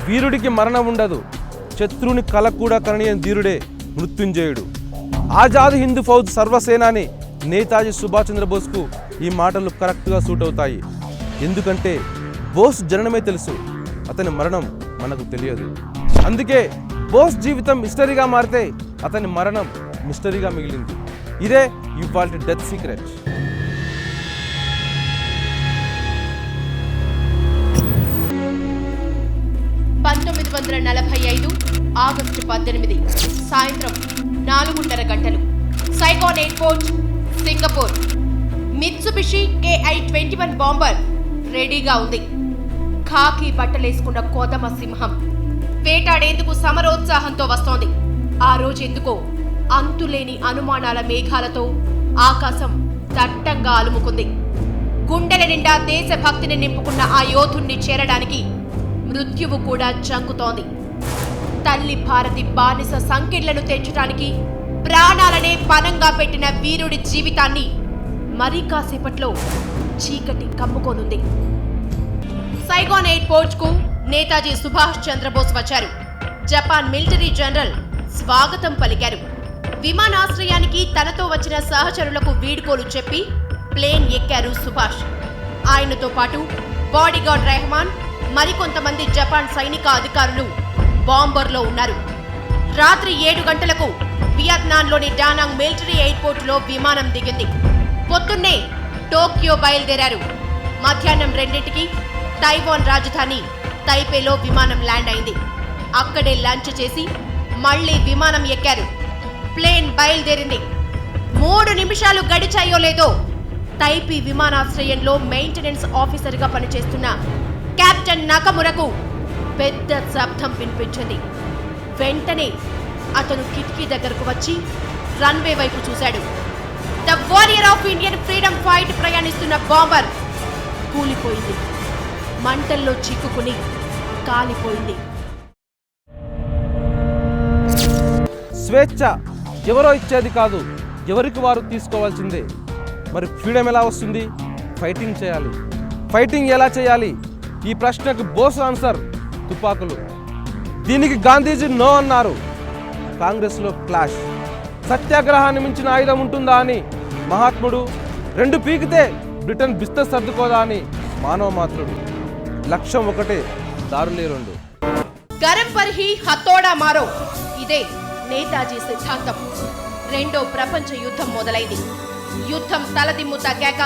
వీరుడికి మరణం ఉండదు, శత్రువుని కల కూడా కననీయని ధీరుడే మృత్యుంజయుడు. ఆజాద్ హింద్ ఫౌజ్ సర్వసేనాని నేతాజీ సుభాష్ చంద్రబోస్కు ఈ మాటలు కరెక్ట్గా సూట్ అవుతాయి. ఎందుకంటే బోస్ జననమే తెలుసు, అతని మరణం మనకు తెలియదు. అందుకే బోస్ జీవితం మిస్టరీగా మారితే అతని మరణం మిస్టరీగా మిగిలింది. ఇదే ఇవాల్టి డెత్ సీక్రెట్. ఆగస్టు 18 సాయంత్రం 4:30 గంటలు Saigon airport, Singapore. Mitsubishi KI-21 bomber రెడీగా ఉంది. ఖాకీ బట్టలేసుకున్న కోదమ సింహం వేటాడేందుకు సమరోత్సాహంతో వస్తోంది. ఆ రోజు ఎందుకో అంతులేని అనుమానాల మేఘాలతో ఆకాశం దట్టంగా అలుముకుంది. గుండెల నిండా దేశభక్తిని నింపుకున్న ఆ యోధుణ్ణి చేరడానికి మృత్యువు కూడా జంకుతోంది. తల్లి భారతి బానిస సంకెళ్లను తెంచడానికి ప్రాణాలనే పనంగా పెట్టిన వీరుడి జీవితాన్ని మరి కాసేపట్లో చీకటి కమ్ముకోనుంది. సైగోన్ ఎయిర్పోర్ట్ కు నేతాజీ సుభాష్ చంద్రబోస్ వచ్చారు. జపాన్ మిలిటరీ జనరల్ స్వాగతం పలికారు. విమానాశ్రయానికి తనతో వచ్చిన సహచరులకు వీడ్కోలు చెప్పి ప్లేన్ ఎక్కారు సుభాష్. ఆయనతో పాటు బాడీగార్డ్ రెహమాన్, మరికొంతమంది జపాన్ సైనిక అధికారులు బాంబర్లో ఉన్నారు. రాత్రి 7 గంటలకు వియత్నాంలోని డానాంగ్ మిలిటరీ ఎయిర్పోర్టులో విమానం దిగింది. పొద్దున్నే టోక్యో బయలుదేరారు. మధ్యాహ్నం 2ంటికి తైవాన్ రాజధాని తైపేలో విమానం ల్యాండ్ అయింది. అక్కడే లంచ్ చేసి మళ్లీ విమానం ఎక్కారు. ప్లేన్ బయలుదేరింది. 3 నిమిషాలు గడిచాయో లేదో తైపీ విమానాశ్రయంలో మెయింటెనెన్స్ ఆఫీసర్గా పనిచేస్తున్న కెప్టెన్ నకమురకు పెద్ద శబ్దం వినిపించింది. వెంటనే అతను కిటికీ దగ్గరకు వచ్చి రన్వే వైపు చూశాడు. The warrior of Indian freedom fight ప్రయాణిస్తున్న బాంబర్ కూలిపోయింది. మంటల్లో చిక్కుకుని కాలిపోయింది. స్వేచ్ఛ ఎవరో ఇచ్చేది కాదు, ఎవరికి వారు తీసుకోవాల్సిందే. మరి ఫ్రీడమ్ ఎలా వస్తుంది? ఫైటింగ్ చేయాలి. ఫైటింగ్ ఎలా చేయాలి? ఈ ప్రశ్నకు బోస్ ఆన్సర్ తుపాకులు. దీనికి గాంధీజీ నో అన్నారు. కాంగ్రెస్లో క్లాష్. సత్యాగ్రహాన్ని మించిన ఆయుధం ఉంటుందా అని మహాత్ముడు, 2 పీకితే బ్రిటన్ బిస్త సర్దుకోదా అని మానవ మాత్రుడు. లక్ష్యం ఒకటే, దారులే 2. గరం పర్ హీ హతోడా మారో, ఇదే నేతాజీ సిద్ధాంతం. 2వ ప్రపంచ యుద్ధం మొదలైంది. యుద్ధం తలదిమ్ము తగ్గాక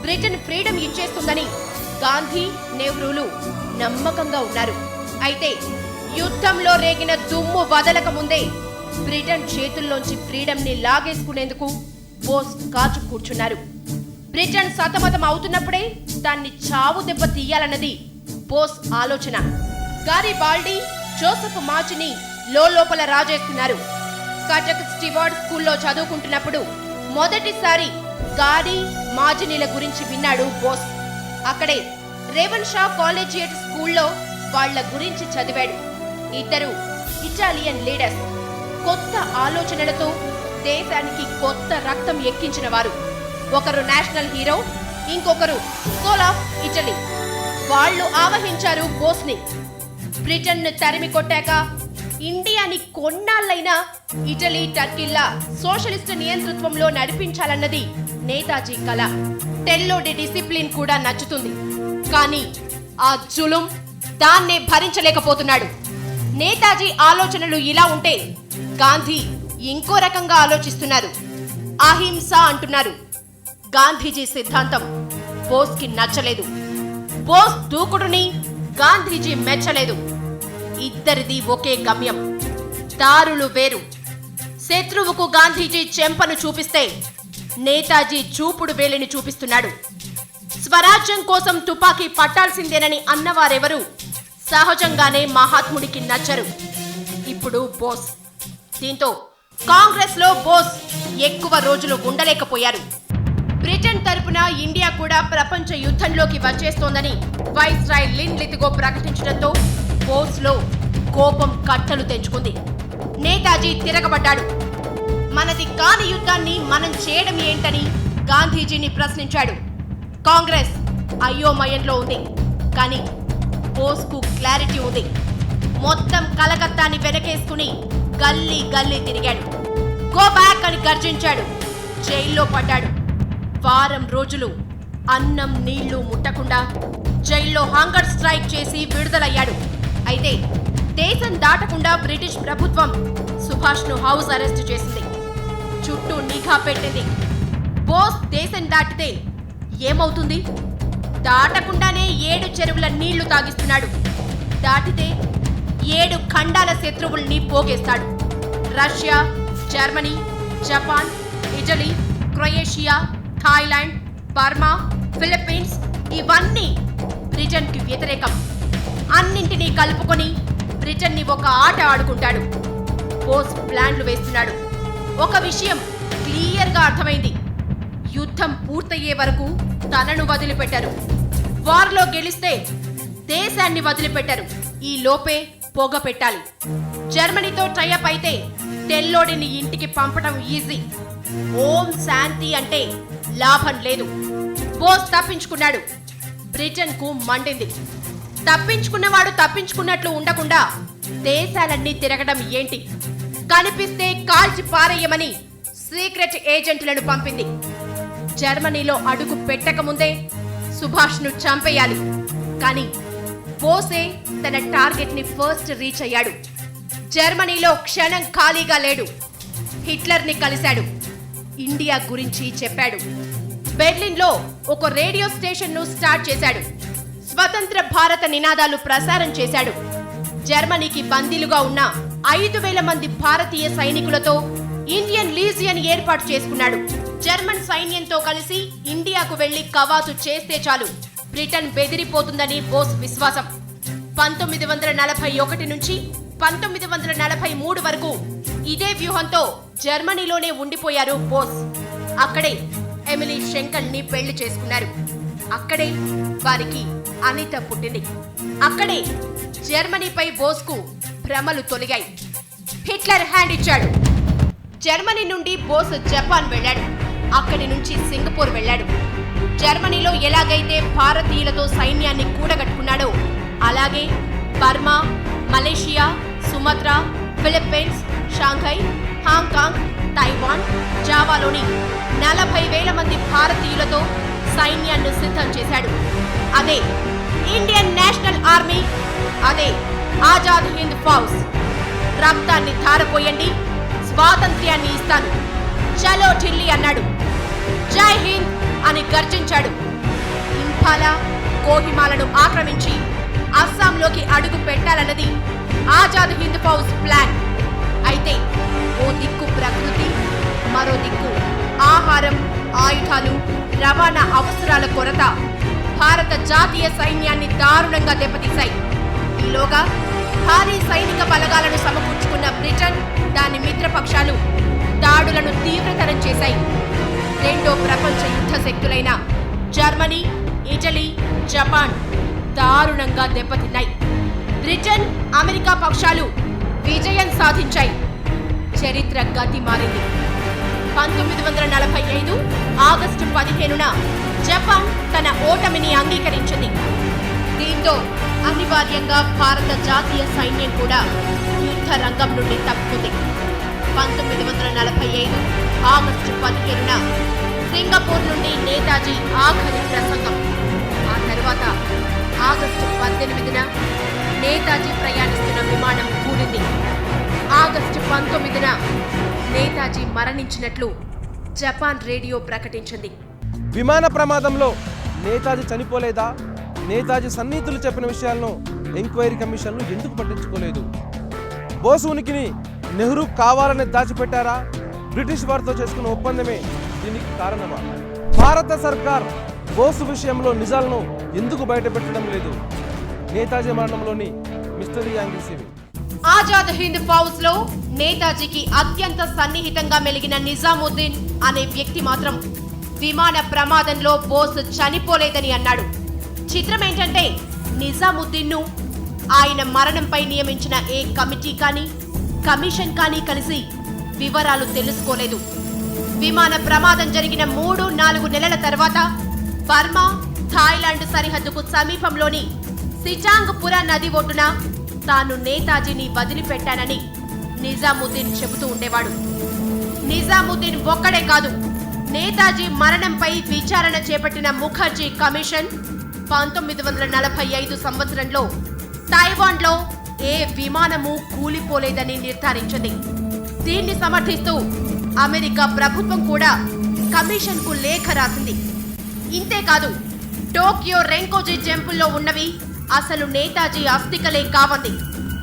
బ్రిటన్ ఫ్రీడమ్ ఇచ్చేస్తుందని గాంధీ, నెహ్రూలు నమ్మకంగా ఉన్నారు. అయితే యుద్ధంలో రేగిన దుమ్ము వదలక ముందే బ్రిటన్ చేతుల్లోంచి ఫ్రీడమ్ ని లాగేసుకునేందుకు బోస్ కాచు కూర్చున్నారు. బ్రిటన్ సతమతం అవుతున్నప్పుడే దాన్ని చావు దెబ్బ తీయాలన్నది బోస్ ఆలోచన. గారిబాల్డీ, జోసెఫ్ మాచిని లోపల రాజేస్తున్నారు. కటక్ స్టివార్డ్ స్కూల్లో చదువుకుంటున్నప్పుడు మొదటిసారి గారి, మాజినీల గురించి విన్నాడు బోస్. అక్కడే రేవన్ షా కాలేజియేట్ స్కూల్లో వాళ్ల గురించి చదివాడు. ఇద్దరు ఇటాలియన్ లీడర్స్, కొత్త ఆలోచనలతో దేశానికి కొత్త రక్తం ఎక్కించిన వారు. ఒకరు నేషనల్ హీరో, ఇంకొకరు సోల్ ఆఫ్ ఇటలీ. వాళ్లు ఆవహించారు బోస్ని. బ్రిటన్ను తరిమి కొట్టాక ఇండియాని కొన్నాళ్లైనా ఇటలీ, టర్కీల్లా సోషలిస్టు నియంతృత్వంలో నడిపించాలన్నది నేతాజీ కల. తెల్లోడి డిసిప్లిన్ కూడా నచ్చుతుంది. కానీ ఆ జులుం దాన్నే భరించలేకపోతున్నాడు. నేతాజీ ఆలోచనలు ఇలా ఉంటే గాంధీ ఇంకో రకంగా ఆలోచిస్తున్నారు. అహింస అంటున్నారు. గాంధీజీ సిద్ధాంతం బోస్కి నచ్చలేదు. బోస్ దూకుడుని గాంధీజీ మెచ్చలేదు. ఇద్దరిది ఒకే గమ్యం, దారులు వేరు. శత్రువుకు గాంధీజీ చెంపను చూపిస్తే నేతాజీ చూపుడు వేలిని చూపిస్తున్నాడు. స్వరాజ్యం కోసం తుపాకీ పట్టాల్సిందేనని అన్నవారెవరు సహజంగానే మహాత్ముడికి నచ్చరు. ఇప్పుడు బోస్. దీంతో కాంగ్రెస్ లో బోస్ ఎక్కువ రోజులు ఉండలేకపోయారు. బ్రిటన్ తరపున ఇండియా కూడా ప్రపంచ యుద్ధంలోకి వచ్చేస్తోందని వైస్రాయ్ లిన్ లితిగో ప్రకటించడంతో బోస్ లో కోపం కట్టలు తెంచుకుంది. నేతాజీ తిరగబడ్డాడు. మనది కాని యుద్ధాన్ని మనం చేయడం ఏంటని గాంధీజీని ప్రశ్నించాడు. కాంగ్రెస్ అయోమయంలో ఉంది. కానీ బోస్కు క్లారిటీ ఉంది. మొత్తం కలకత్తాని వెనకేసుకుని గల్లీ గల్లీ తిరిగాడు. గో బ్యాక్ అని గర్జించాడు. జైల్లో పడ్డాడు. వారం రోజులు అన్నం నీళ్లు ముట్టకుండా జైల్లో హంగర్ స్ట్రైక్ చేసి విడుదలయ్యాడు. అయితే దేశం దాటకుండా బ్రిటిష్ ప్రభుత్వం సుభాష్ను హౌస్ అరెస్ట్ చేసింది. చుట్టూ నిఘా పెట్టింది. బోస్ దేశం దాటితే ఏమవుతుంది? దాటకుండానే 7 చెరువుల నీళ్లు తాగిస్తున్నాడు. దాటితే 7 ఖండాల శత్రువుల్ని పోగేస్తాడు. Russia, Germany, Japan, Italy, Croatia, Thailand, Burma, Philippines ఇవన్నీ బ్రిటన్కి వ్యతిరేకం. అన్నింటినీ కలుపుకొని బ్రిటన్ని ఒక ఆట ఆడుకుంటాడు. బోస్ ప్లాన్లు వేస్తున్నాడు. ఒక విషయం క్లియర్గా అర్థమైంది. యుద్ధం పూర్తయ్యే వరకు తనను వదిలిపెట్టారు. వార్లో గెలిస్తే దేశాన్ని వదిలిపెట్టారు. ఈ లోపే పొగ పెట్టాలి. జర్మనీతో టైఅప్ అయితే తెల్లోడిని ఇంటికి పంపడం ఈజీ. ఓం శాంతి అంటే లాభం లేదు. బోస్ తప్పించుకున్నాడు. బ్రిటన్కు మండింది. తప్పించుకున్నవాడు తప్పించుకున్నట్లు ఉండకుండా దేశాలన్నీ తిరగడం ఏంటి? కనిపిస్తే కాల్చి పారేయమని సీక్రెట్ ఏజెంట్లను పంపింది. జర్మనీలో అడుగు పెట్టకముందే సుభాష్ను చంపేయాలి. కానీ బోసే తన టార్గెట్ ని ఫస్ట్ రీచ్ అయ్యాడు. జర్మనీలో క్షణం ఖాళీగా లేడు. హిట్లర్ని కలిశాడు. ఇండియా గురించి చెప్పాడు. బెర్లిన్లో ఒక రేడియో స్టేషన్ ను స్టార్ట్ చేశాడు. స్వతంత్ర భారత నినాదాలు ప్రసారం చేశాడు. జర్మనీకి బందీలుగా ఉన్న 5,000 మంది భారతీయ సైనికులతో ఇండియన్ లీజియన్ ఏర్పాటు చేసుకున్నాడు. జర్మన్ సైన్యంతో కలిసి ఇండియాకు వెళ్లి కవాతు చేస్తే చాలు బ్రిటన్ బెదిరిపోతుందని బోస్ విశ్వాసం. 1941 నుంచి 1943 వరకు ఇదే వ్యూహంతో జర్మనీలోనే ఉండిపోయారు బోస్. అక్కడే ఎమిలీ షెంకల్ ని పెళ్లి చేసుకున్నారు. అక్కడే వారికి అనిత పుట్టింది. అక్కడే జర్మనీపై బోస్కు భ్రమలు తొలగాయి. హిట్లర్ హ్యాండ్ ఇచ్చాడు. జర్మనీ నుండి బోస్ జపాన్ వెళ్ళాడు. అక్కడి నుంచి సింగపూర్ వెళ్ళాడు. జర్మనీలో ఎలాగైతే భారతీయులతో సైన్యాన్ని కూడగట్టుకున్నాడో అలాగే Burma, Malaysia, Sumatra, Philippines, Shanghai, Hong Kong, Taiwan, జావాలోని 40,000 మంది భారతీయులతో సైన్యాన్ని సిద్ధం చేశాడు. అదే ఇండియన్ నేషనల్ ఆర్మీ, అదే ఆజాద్ హింద్ ఫౌజ్. రక్తాన్ని ధారపోయండి, స్వాతంత్ర్యాన్ని ఇస్తాను, చలో ఢిల్లీ అన్నాడు. జై హింద్ అని గర్జించాడు. ఇంఫాలా, కోహిమాలను ఆక్రమించి అస్సాంలోకి అడుగు పెట్టాలన్నది ఆజాద్ హింద్ ఫౌజ్ ప్లాన్. అయితే ఓ దిక్కు ప్రకృతి, మరో దిక్కు ఆహారం, ఆయుధాలు, రవాణా అవసరాల కొరత భారత జాతీయ సైన్యాన్ని దారుణంగా దెబ్బతీశాయి. ఈలోగా భారీ సైనిక బలగాలను సమకూర్చుకున్న బ్రిటన్, దాని మిత్రపక్షాలు దాడులను తీవ్రతరం చేశాయి. రెండో ప్రపంచ యుద్ధ శక్తులైన జర్మనీ, ఇటలీ, జపాన్ దారుణంగా దెబ్బతిన్నాయి. బ్రిటన్, అమెరికా పక్షాలు విజయం సాధించాయి. చరిత్ర గతి మారింది. 1945 ఆగస్టు 15న జపాన్ తన ఓటమిని అంగీకరించింది. దీంతో అనివార్యంగా భారత జాతీయ సైన్యం కూడా యుద్ధ రంగం నుండి తప్పుకుంది. 1945 ఆగస్టు 15న సింగపూర్ నుండి నేతాజీ ఆఖరి ప్రసంగం. ఆ తర్వాత ఆగస్టు 18న నేతాజీ ప్రయాణిస్తున్న విమానం కూలింది. ఆగస్టు 19న నేతాజీ మరణించినట్లు జపాన్ రేడియో ప్రకటించింది. విమాన ప్రమాదంలో నేతాజీ చనిపోలేదా? నేతాజీ సన్నిహితులు చెప్పిన విషయాలను ఎంక్వైరీ కమిషన్లు ఎందుకు పట్టించుకోలేదు? బోసు ఉనికిని నెహ్రూ కావాలని దాచిపెట్టారా? బ్రిటిష్ వారితో చేసుకున్న ఒప్పందమే దీనికి కారణమా? భారత సర్కార్ బోసు విషయంలో నిజాలను ఎందుకు బయటపెట్టడం లేదు? నేతాజీ మరణంలోని మిస్టరీ యాంగిల్స్ ఇవి. ఆజాద్ హింద్ ఫౌజ్ లో నేతాజీకి అత్యంత సన్నిహితంగా మెలిగిన నిజాముద్దీన్ అనే వ్యక్తి మాత్రం విమాన ప్రమాదంలో బోస్ చనిపోలేదని అన్నాడు. చిత్రం ఏంటంటే నిజాముద్దీన్ ను ఆయన మరణంపై నియమించిన ఏ కమిటీ కానీ కమిషన్ కానీ కలిసి వివరాలు తెలుసుకోలేదు. విమాన ప్రమాదం జరిగిన 3-4 నెలల తర్వాత బర్మా, థాయిలాండ్ సరిహద్దుకు సమీపంలోని సిచాంగ్పుర నది ఒడ్డున తాను నేతాజీని వదిలిపెట్టానని నిజాముద్దీన్ చెబుతూ ఉండేవాడు. నిజాముద్దీన్ ఒక్కడే కాదు, నేతాజీ మరణంపై విచారణ చేపట్టిన ముఖర్జీ కమిషన్ 1945 సంవత్సరంలో తైవాన్లో ఏ విమానము కూలిపోలేదని నిర్ధారించింది. దీన్ని సమర్థిస్తూ అమెరికా ప్రభుత్వం కూడా కమిషన్కు లేఖ రాసింది. ఇంతేకాదు, టోక్యో రెంకోజీ టెంపుల్లో ఉన్నవి అసలు నేతాజీ అస్థికలే కావంది.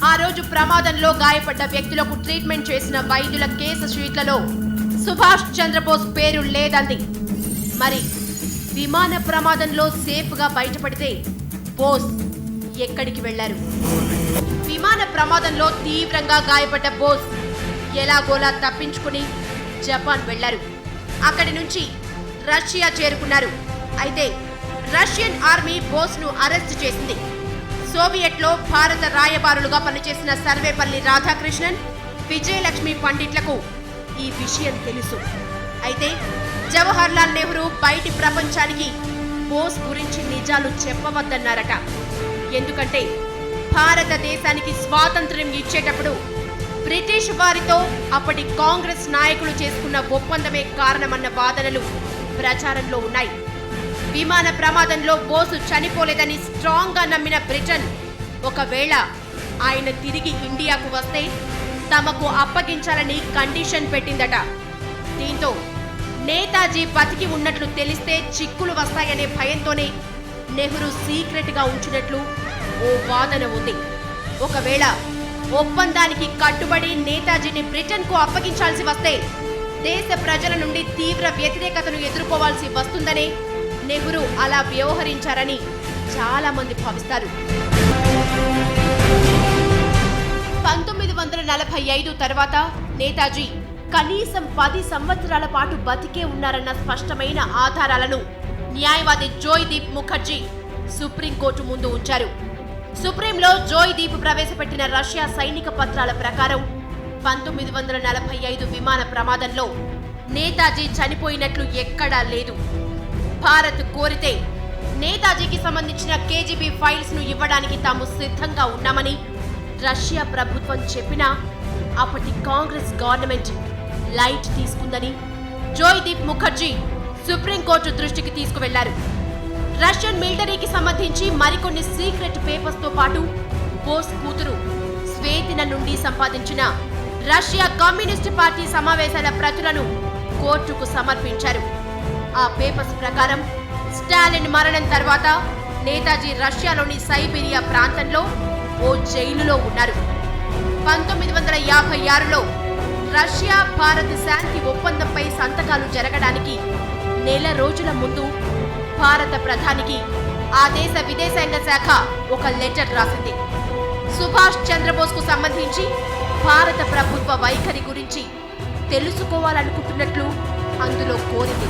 ఆ రోజు ప్రమాదంలో గాయపడ్డ వ్యక్తులకు ట్రీట్మెంట్ చేసిన వైద్యుల కేసు షీట్లలో సుభాష్ చంద్రబోస్ పేరు లేదంది. మరి విమాన ప్రమాదంలో సేఫ్గా బయటపడితే బోస్ ఎక్కడికి వెళ్లారు? విమాన ప్రమాదంలో తీవ్రంగా గాయపడ్డ బోస్ ఎలాగోలా తప్పించుకుని జపాన్ వెళ్లారు. అక్కడి నుంచి రష్యా చేరుకున్నారు. అయితే రష్యన్ ఆర్మీ బోస్ను అరెస్ట్ చేసింది. సోవియట్లో భారత రాయబారులుగా పనిచేసిన సర్వేపల్లి రాధాకృష్ణన్, విజయలక్ష్మి పండిట్లకు ఈ విషయం తెలుసు. అయితే జవహర్లాల్ నెహ్రూ బయటి ప్రపంచానికి బోస్ గురించి నిజాలు చెప్పవద్దన్నారట. ఎందుకంటే భారతదేశానికి స్వాతంత్ర్యం ఇచ్చేటప్పుడు బ్రిటిష్ వారితో అప్పటి కాంగ్రెస్ నాయకులు చేసుకున్న ఒప్పందమే కారణమన్న వాదనలు ప్రచారంలో ఉన్నాయి. విమాన ప్రమాదంలో బోసు చనిపోలేదని స్ట్రాంగ్ గా నమ్మిన బ్రిటన్ ఒకవేళ ఆయన తిరిగి ఇండియాకు వస్తే తమకు అప్పగించాలని కండిషన్ పెట్టిందట. దీంతో నేతాజీ బతికి ఉన్నట్లు తెలిస్తే చిక్కులు వస్తాయనే భయంతోనే నెహ్రూ సీక్రెట్ గా ఉంచినట్లు ఓ వాదన ఉంది. ఒకవేళ ఒప్పందానికి కట్టుబడి నేతాజీని బ్రిటన్కు అప్పగించాల్సి వస్తే దేశ ప్రజల నుండి తీవ్ర వ్యతిరేకతను ఎదుర్కోవాల్సి వస్తుందనే నెహ్రూ అలా వ్యవహరించారని చాలా మంది భావిస్తారు. 1945 తర్వాత నేతాజీ కనీసం 10 సంవత్సరాల పాటు బతికే ఉన్నారన్న స్పష్టమైన ఆధారాలను న్యాయవాది జోయ్దీప్ ముఖర్జీ సుప్రీంకోర్టు ముందు ఉంచారు. సుప్రీంలో జోయ్దీప్ ప్రవేశపెట్టిన రష్యా సైనిక పత్రాల ప్రకారం 1945 విమాన ప్రమాదంలో నేతాజీ చనిపోయినట్లు ఎక్కడా లేదు. భారత్ కోరితే నేతాజీకి సంబంధించిన కేజీబీ ఫైల్స్ ను ఇవ్వడానికి తాము సిద్ధంగా ఉన్నామని రష్యా ప్రభుత్వం చెప్పినా అప్పటి కాంగ్రెస్ గవర్నమెంట్ లైట్ తీసుకుందని జోయ్దీప్ ముఖర్జీ సుప్రీంకోర్టు దృష్టికి తీసుకువెళ్లారు. రష్యన్ మిలిటరీకి సంబంధించి మరికొన్ని సీక్రెట్ పేపర్స్ తో పాటు బోస్ కూతురు స్వేతిన నుండి సంపాదించిన రష్యా కమ్యూనిస్ట్ పార్టీ సమావేశాల ప్రతులను కోర్టుకు సమర్పించారు. ఆ పేపర్స్ ప్రకారం స్టాలిన్ మరణం తర్వాత నేతాజీ రష్యాలోని సైబీరియా ప్రాంతంలో ఓ జైలులో ఉన్నారు. 1956లో రష్యా భారత్ శాంతి ఒప్పందంపై సంతకాలు జరగడానికి నెల రోజుల ముందు భారత ప్రధానికి ఆ దేశ విదేశాంగ శాఖ ఒక లెటర్ రాసింది. సుభాష్ చంద్రబోస్ కు సంబంధించి భారత ప్రభుత్వ వైఖరి గురించి తెలుసుకోవాలనుకుంటున్నట్లు అందులో కోరింది.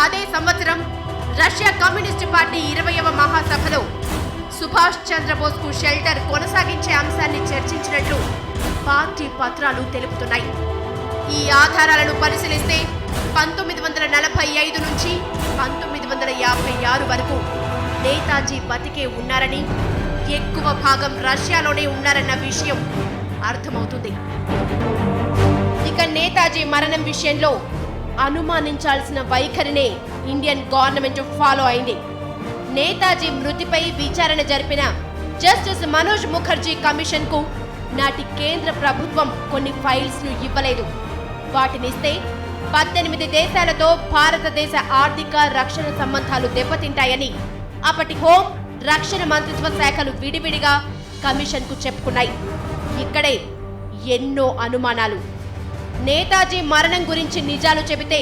అదే సంవత్సరం రష్యా కమ్యూనిస్ట్ పార్టీ 20వ మహాసభలో సుభాష్ చంద్రబోస్ కు షెల్టర్ కొనసాగించే అంశాన్ని చర్చించినట్లు పార్టీ పత్రాలు తెలుపుతున్నాయి. ఈ ఆధారాలను పరిశీలిస్తే 1945 నుంచి 1956 వరకు నేతాజీ బతికే ఉన్నారని, ఎక్కువ భాగం రష్యాలోనే ఉన్నారన్న విషయం అర్థమవుతుంది. ఇక నేతాజీ మరణం విషయంలో అనుమానించాల్సిన వైఖరినే ఇండియన్ గవర్నమెంట్ ఫాలో అయింది. నేతాజీ మృతిపై విచారణ జరిపిన జస్టిస్ మనోజ్ ముఖర్జీ కమిషన్ కు నాటి కేంద్ర ప్రభుత్వం కొన్ని ఫైల్స్ ను ఇవ్వలేదు. వాటినిస్తే 18 దేశాలతో భారతదేశ ఆర్థిక రక్షణ సంబంధాలు దెబ్బతింటాయని అప్పటి హోం, రక్షణ మంత్రిత్వ శాఖలు విడివిడిగా కమిషన్ కు చెప్పుకున్నాయి. ఇక్కడే ఎన్నో అనుమానాలు. నేతాజీ మరణం గురించి నిజాలు చెబితే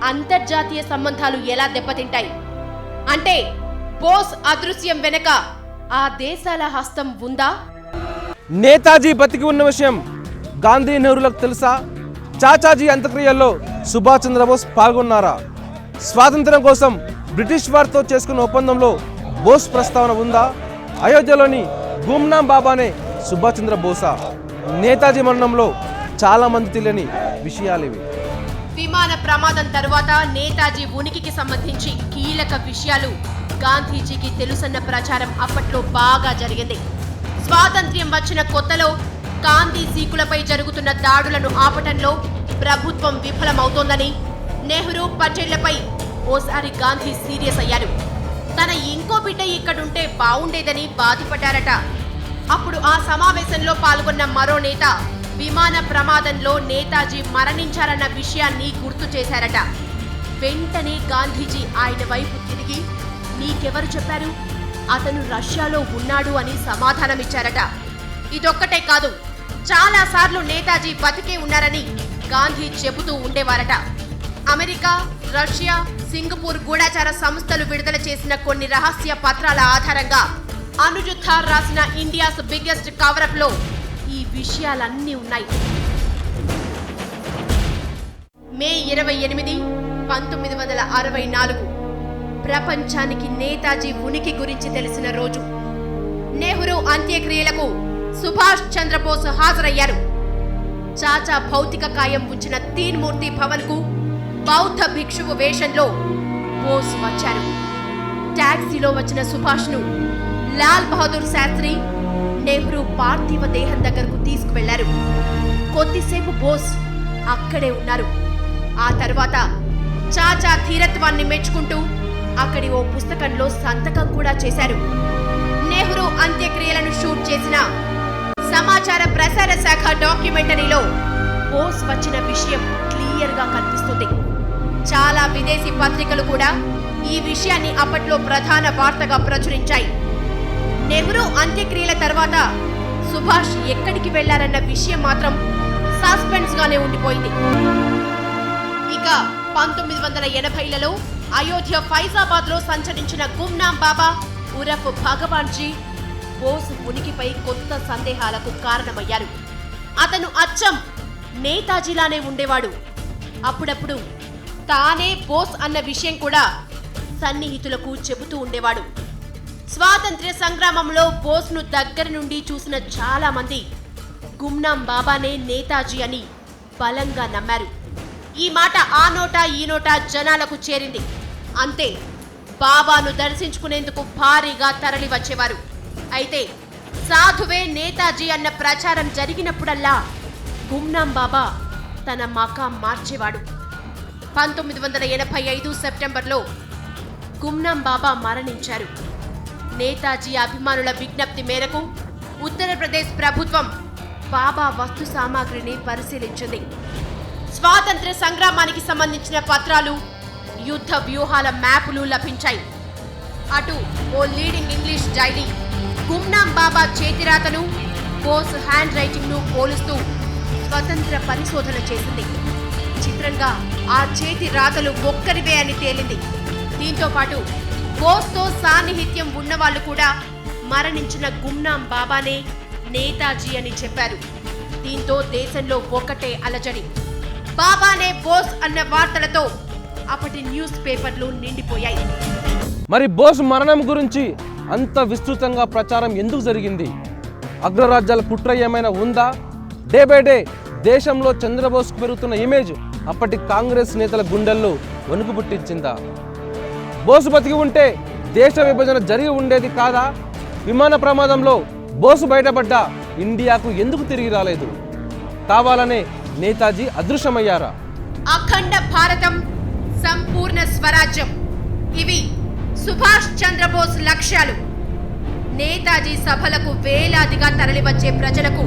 అంతర్జాతీయ సంబంధాలు ఎలా దెబ్బతింటాయి? అంటే బోస్ అదృశ్యం వెనక ఆ దేశాల హస్తం ఉందా? నేతాజీ బతికి ఉన్న విషయం గాంధీ, నెహ్రూలకు తెలుసా? చాచాజీ అంత్యక్రియల్లో సుభాష్ చంద్రబోస్ పాల్గొన్నారా? స్వాతంత్ర్యం కోసం బ్రిటిష్ వారితో చేసుకున్న ఒప్పందంలో బోస్ ప్రస్తావన ఉందా? అయోధ్యలోని గుమ్నాం బాబానే సుభాష్ చంద్రబోసా? నేతాజీ మరణంలో చాలా మంది తెలియని విషయాలివి. విమాన ప్రమాదం తరువాత నేతాజీ ఉనికికి సంబంధించి కీలక విషయాలు గాంధీజీకి తెలుసన్న ప్రచారం అప్పట్లో బాగా జరిగింది. స్వాతంత్ర్యం వచ్చిన కొత్తలో గాంధీ సీకులపై జరుగుతున్న దాడులను ఆపటంలో ప్రభుత్వం విఫలమవుతోందని నెహ్రూ పటేళ్లపై ఓసారి గాంధీ సీరియస్ అయ్యారు. తన ఇంకో బిడ్డ ఇక్కడుంటే బావుండేదని బాధపడ్డారట. అప్పుడు ఆ సమావేశంలో పాల్గొన్న మరో నేత విమాన ప్రమాదంలో నేతాజీ మరణించారన్న విషయాన్ని గుర్తు చేశారట. వెంటనే గాంధీజీ ఆయన వైపు తిరిగి, నీకెవరు చెప్పారు, అతను రష్యాలో ఉన్నాడు అని సమాధానమిచ్చారట. ఇదొక్కటే కాదు, చాలా సార్లు నేతాజీ బతికే ఉన్నారని గాంధీ చెబుతూ ఉండేవారట. అమెరికా, రష్యా, సింగపూర్ గూఢచార సంస్థలు విడుదల చేసిన కొన్ని రహస్య పత్రాల ఆధారంగా అనుజుత్ థార్ రాసిన ఇండియాస్ బిగ్గెస్ట్ కవరప్ లో ఈ విషయాలన్నీ ఉన్నాయి. మే 28, 1964 ప్రపంచానికి నేతాజీ ఉనికి గురించి తెలిసిన రోజు. నెహ్రూ అంత్యక్రియలకు సుభాష్ చంద్రబోస్ హాజరయ్యారు. చాచా భౌతిక కాయం ఉంచిన తీన్ మూర్తి భవన్ కు బౌద్ధ భిక్షువు వేషంలో బోస్ వచ్చారు. టాక్సీలో వచ్చిన సుభాష్ ను లాల్ బహదూర్ శాస్త్రి నెహ్రూ పార్థివ దేహం దగ్గరకు తీసుకువెళ్లారు. కొద్దిసేపు బోస్ అక్కడే ఉన్నారు. ఆ తర్వాత చాచా ధీరత్వాన్ని మెచ్చుకుంటూ అక్కడి ఓ పుస్తకంలో సంతకం కూడా చేశారు. నెహ్రూ అంత్యక్రియలను షూట్ చేసిన సమాచార ప్రసార శాఖ డాక్యుమెంటరీలో బోస్ వచ్చిన విషయం క్లియర్ గా కనిపిస్తుంది. చాలా విదేశీ పత్రికలు కూడా ఈ విషయాన్ని అప్పట్లో ప్రధాన వార్తగా ప్రచురించాయి. నెహ్రూ అంత్యక్రియల తర్వాత సుభాష్ ఎక్కడికి వెళ్లారన్న విషయం మాత్రం సస్పెన్స్ గానే ఉండిపోయింది. ఇక 1980లలో అయోధ్య ఫైజాబాద్ లో సంచరించిన గుమ్నాం బాబా ఉరఫ్ భగవాన్ జీ బోస్ ఉనికిపై కొత్త సందేహాలకు కారణమయ్యారు. అతను అచ్చం నేతాజీలానే ఉండేవాడు. అప్పుడప్పుడు తానే బోస్ అన్న విషయం కూడా సన్నిహితులకు చెబుతూ ఉండేవాడు. స్వాతంత్ర్య సంగ్రామంలో బోస్ను దగ్గర నుండి చూసిన చాలా మంది గుమ్నాం బాబానే నేతాజీ అని బలంగా నమ్మారు. ఈ మాట ఆ నోటా ఈ నోటా జనాలకు చేరింది. అంతే, బాబాను దర్శించుకునేందుకు భారీగా తరలి వచ్చేవారు. అయితే సాధువే నేతాజీ అన్న ప్రచారం జరిగినప్పుడల్లా గుమ్నాం బాబా తన మకాం మార్చేవాడు. 1985 సెప్టెంబర్లో గుమ్నాం బాబా మరణించారు. నేతాజీ అభిమానుల విజ్ఞప్తి మేరకు ఉత్తరప్రదేశ్ ప్రభుత్వం బాబా వస్తు సామాగ్రిని పరిశీలించింది. స్వాతంత్ర్య సంగ్రామానికి సంబంధించిన పత్రాలు, యుద్ధ వ్యూహాల మ్యాపులు లభించాయి. అటు ఓ లీడింగ్ ఇంగ్లీష్ డైరీ గుమ్నాం బాబా చేతిరాతను, బోస్ హ్యాండ్ రైటింగ్ ను పోలుస్తూ స్వతంత్ర పరిశోధన చేసింది. చిత్రంగా ఆ చేతి రాతలు ఒక్కరివే అని తేలింది. దీంతో పాటు బోస్తో సాన్నిహిత్యం ఉన్నవాళ్లు కూడా మరణించిన గుమ్నాం బాబానే నేతాజీ అని చెప్పారు. దీంతో దేశంలో ఒక్కటే అలజడి. బాబానే బోస్ అన్న వార్తలతో అప్పటి న్యూస్ పేపర్లు నిండిపోయాయి. మరి బోస్ మరణం గురించి అంత విస్తృతంగా ప్రచారం ఎందుకు జరిగింది? అగ్రరాజ్యాల కుట్ర ఏమైనా ఉందా? డే బై డే దేశంలో చంద్రబోస్కు పెరుగుతున్న ఇమేజ్ అప్పటి కాంగ్రెస్ నేతల గుండెల్లో వణుకు పుట్టించిందా? బోసు బతికి ఉంటే దేశ విభజన జరిగి ఉండేది కాదా? విమాన ప్రమాదంలో బోసు బయటపడ్డా ఇండియాకు ఎందుకు తిరిగి రాలేదు? కావాలనే నేతాజీ అదృశ్యమయ్యారా? అఖండ భారతం, సంపూర్ణ స్వరాజ్యం, ఇవి సుభాష్ చంద్రబోస్ లక్ష్యాలు. నేతాజీ సభలకు వేలాదిగా తరలివచ్చే ప్రజలకు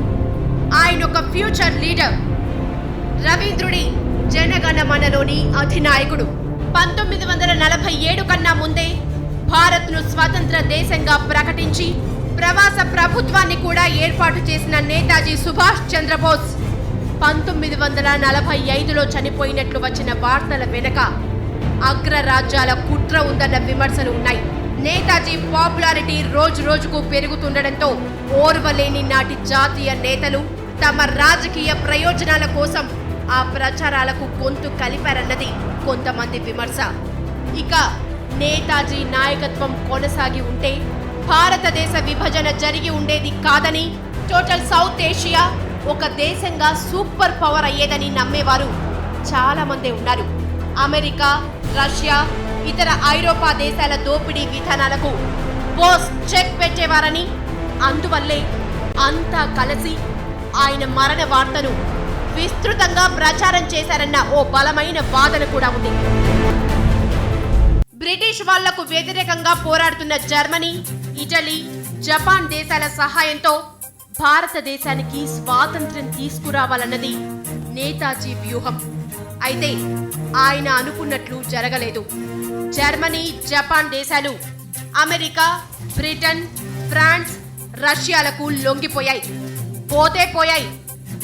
ఆయన ఒక ఫ్యూచర్ లీడర్. రవీంద్రుడి జనగణమనలోని అధినాయకుడు. 1947 కన్నా ముందే భారత్ను స్వతంత్ర దేశంగా ప్రకటించి ప్రవాస ప్రభుత్వాన్ని కూడా ఏర్పాటు చేసిన నేతాజీ సుభాష్ చంద్రబోస్ 1945లో చనిపోయినట్లు వచ్చిన వార్తల వెనుక అగ్రరాజ్యాల కుట్ర ఉందన్న విమర్శలు ఉన్నాయి. నేతాజీ పాపులారిటీ రోజు రోజుకు పెరుగుతుండటంతో ఓర్వలేని నాటి జాతీయ నేతలు తమ రాజకీయ ప్రయోజనాల కోసం ఆ ప్రచారాలకు గొంతు కలిపారన్నది కొంతమంది విమర్శ. ఇక నేతాజీ నాయకత్వం కొనసాగి ఉంటే భారతదేశ విభజన జరిగి ఉండేది కాదని, టోటల్ సౌత్ ఏషియా ఒక దేశంగా సూపర్ పవర్ అయ్యేదని నమ్మేవారు చాలా మందే ఉన్నారు. అమెరికా, రష్యా, ఇతర ఐరోపా దేశాల దోపిడీ విధానాలకు బోస్ చెక్ పెట్టేవారని, అందువల్లే అంతా కలిసి ఆయన మరణ వార్తను విస్తృతంగా ప్రచారం చేశారన్న ఓ బలమైన వాదన కూడా ఉంది. బ్రిటిష్ వాళ్లకు వ్యతిరేకంగా పోరాడుతున్న జర్మనీ, ఇటలీ, జపాన్ దేశాల సహాయంతో భారతదేశానికి స్వాతంత్ర్యం తీసుకురావాలన్నది నేతాజీ వ్యూహం. అయితే ఆయన అనుకున్నట్లు జరగలేదు. జర్మనీ, జపాన్ దేశాలు అమెరికా, బ్రిటన్, ఫ్రాన్స్, రష్యాలకు లొంగిపోయాయి. పోయాయి.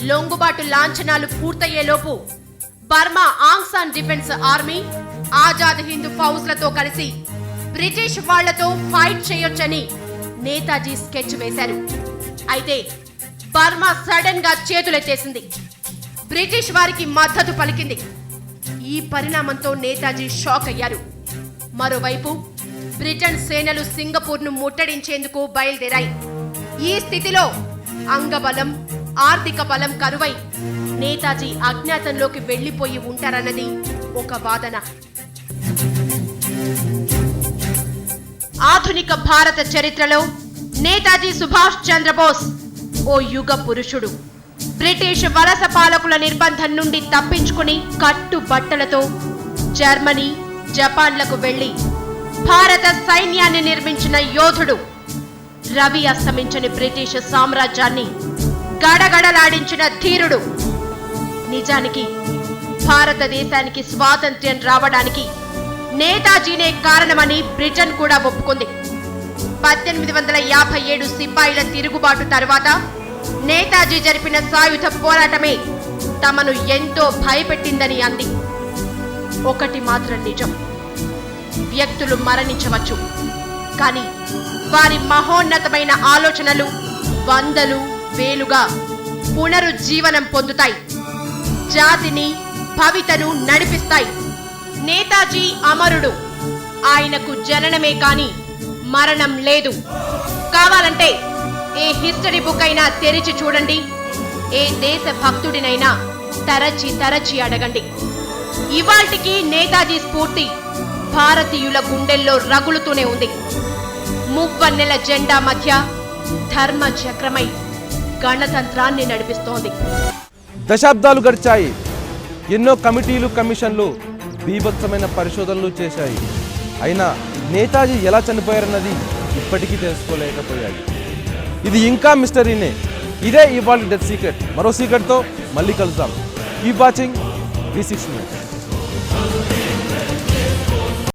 లొంగుబాటు లాంఛనాలు పూర్తయ్యేలోపు Burma Aung San defence army, Azad Hind ఫౌజ్లతో కలిసి బ్రిటిష్ వాళ్లతో ఫైట్ చేయొచ్చని నేతాజీ స్కెచ్ వేశారు. అయితే బర్మా సడన్ గా చేతులెత్తేసింది. బ్రిటిష్ వారికి మద్దతు పలికింది. ఈ పరిణామంతో నేతాజీ షాక్ అయ్యారు. మరోవైపు బ్రిటన్ సేనలు సింగపూర్ను ముట్టడించేందుకు బయలుదేరాయి. ఈ స్థితిలో అంగబలం, ఆర్థిక బలం కరువై నేతాజీ అజ్ఞాతంలోకి వెళ్లిపోయి ఉంటారన్నది ఒక వాదన. ఆధునిక భారత చరిత్రలో నేతాజీ సుభాష్ చంద్రబోస్ ఓ యుగ పురుషుడు. బ్రిటిష్ వలస పాలకుల నిర్బంధం నుండి తప్పించుకుని కట్టుబట్టలతో జర్మనీ, జపాన్లకు వెళ్లి భారత సైన్యాన్ని నిర్మించిన యోధుడు. రవి అస్తమించని బ్రిటిష్ సామ్రాజ్యాన్ని గడగడలాడించిన ధీరుడు. నిజానికి భారతదేశానికి స్వాతంత్ర్యం రావడానికి నేతాజీనే కారణమని బ్రిటన్ కూడా ఒప్పుకుంది. 1857 సిపాయిల తిరుగుబాటు తరువాత నేతాజీ జరిపిన సాయుధ పోరాటమే తమను ఎంతో భయపెట్టిందని అంది. ఒకటి మాత్రం నిజం, వ్యక్తులు మరణించవచ్చు, కానీ వారి మహోన్నతమైన ఆలోచనలు వందలు వేలుగా పునరుజ్జీవనం పొందుతాయి, జాతిని భవితను నడిపిస్తాయి. నేతాజీ అమరుడు. ఆయనకు జననమే కాని మరణం లేదు. కావాలంటే ఏ హిస్టరీ బుక్ అయినా తెరిచి చూడండి, ఏ దేశ భక్తుడినైనా తరచి అడగండి. ఇవాల్టికి నేతాజీ స్ఫూర్తి భారతీయుల గుండెల్లో రగులుతూనే ఉంది. మువ్వన్నెల జెండా మధ్య ధర్మ చక్రమై గణతంత్రాన్ని నడిపిస్తోంది. దశాబ్దాలు గడిచాయి. ఎన్నో కమిటీలు, కమిషన్లు బీభత్సమైన పరిశోధనలు చేశాయి. అయినా నేతాజీ ఎలా చనిపోయారన్నది ఇప్పటికీ తెలుసుకోలేకపోయాయి. ఇది ఇంకా మిస్టరీనే. ఇదే ఇవాళ డెత్ సీక్రెట్. మరో సీక్రెట్తో మళ్ళీ కలుద్దాం. Keep watching V6 News.